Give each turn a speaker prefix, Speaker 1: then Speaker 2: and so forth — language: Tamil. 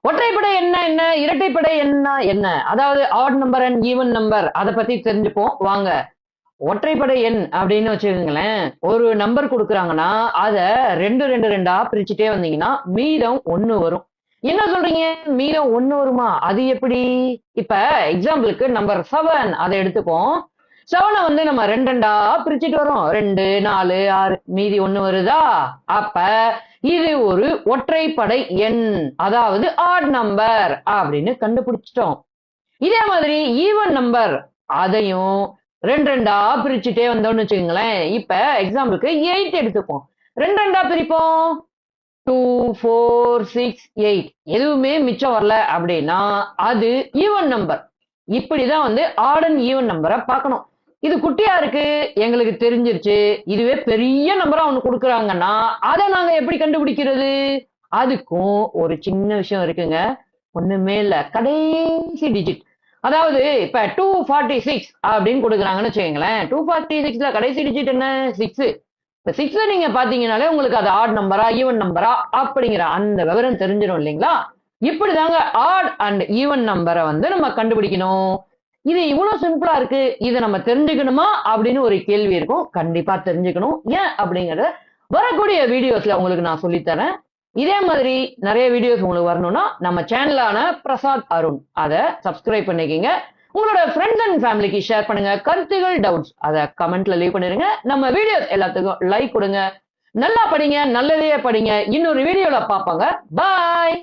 Speaker 1: ஒற்றைப்படை என்ன என்ன, இரட்டைப்படை என்ன என்ன, அதாவது add number and even number, அதை பத்தி தெரிஞ்சுப்போம் வாங்க. ஒற்றைப்படை எண் அப்படின்னு வச்சுக்கோங்களேன், ஒரு நம்பர் கொடுக்குறாங்கன்னா அதை ரெண்டு ரெண்டு ரெண்டா பிரிச்சுட்டே வந்தீங்கன்னா மீதம் ஒண்ணு வரும். என்ன சொல்றீங்க, மீதம் ஒண்ணு வருமா? அது எப்படி? இப்ப எக்ஸாம்பிளுக்கு நம்பர் 7 அதை எடுத்துப்போம். 7 வந்து நம்ம ரெண்டு ரெண்டா பிரிச்சுட்டு வரோம். 2 4 6 மீதி ஒண்ணு வருதா? அப்ப இது ஒரு ஒற்றைப்படை எண், அதாவது ஆட் நம்பர் அப்படின்னு கண்டுபிடிச்சிட்டோம். இதே மாதிரி ஈவன் நம்பர் அதையும் ரெண்டு ரெண்டா பிரிச்சுட்டே வந்தோம்னு வச்சுக்கோங்களேன். இப்ப எக்ஸாம்பிளுக்கு 8 எடுத்துப்போம். ரெண்டு ரெண்டா பிரிப்போம். 2 4 6 8 எதுவுமே மிச்சம் வரல அப்படின்னா அது ஈவன் நம்பர். இப்படிதான் வந்து ஆட் அண்ட் ஈவன் நம்பரை பார்க்கணும். இது குட்டியா இருக்கு, எங்களுக்கு தெரிஞ்சிருச்சு. இதுவே பெரிய நம்பரா ஒண்ணு கொடுக்குறாங்கன்னா அதை நாங்க எப்படி கண்டுபிடிக்கிறது? அதுக்கும் ஒரு சின்ன விஷயம் இருக்குங்க. ஒண்ணுமே இல்ல, கடைசி டிஜிட். அதாவது இப்ப 246 அப்படின்னு கொடுக்குறாங்கன்னு வச்சுக்கோங்களேன். 246ல கடைசி டிஜிட் என்ன? 6. இப்ப 6 நீங்க பாத்தீங்கன்னாலே உங்களுக்கு அது ஆட் நம்பரா ஈவன் நம்பரா அப்படிங்கிற அந்த விவரம் தெரிஞ்சிடும் இல்லைங்களா? இப்படிதாங்க ஆட் அண்ட் ஈவன் நம்பரை வந்து நம்ம கண்டுபிடிக்கணும். இது இவ்வளவு சிம்பிளா இருக்கு, இதை நம்ம தெரிஞ்சுக்கணுமா அப்படின்னு ஒரு கேள்வி இருக்கும். கண்டிப்பா தெரிஞ்சுக்கணும். ஏன் அப்படிங்கறத வரக்கூடிய வீடியோஸ்ல உங்களுக்கு நான் சொல்லித்தரேன். இதே மாதிரி நிறைய வீடியோஸ் உங்களுக்கு வரணும்னா நம்ம சேனலான பிரசாத் அருண் அதை சப்ஸ்கிரைப் பண்ணிக்கங்க. உங்களோட ஃப்ரெண்ட்ஸ் அண்ட் ஃபேமிலிக்கு ஷேர் பண்ணுங்க. கருத்துகள், டவுட்ஸ் அதை கமெண்ட்ல லீவ் பண்ணிருங்க. நம்ம வீடியோஸ் எல்லாத்துக்கும் லைக் கொடுங்க. நல்லா படிங்க, நல்லதையே படிங்க. இன்னொரு வீடியோல பார்ப்பாங்க. பாய்.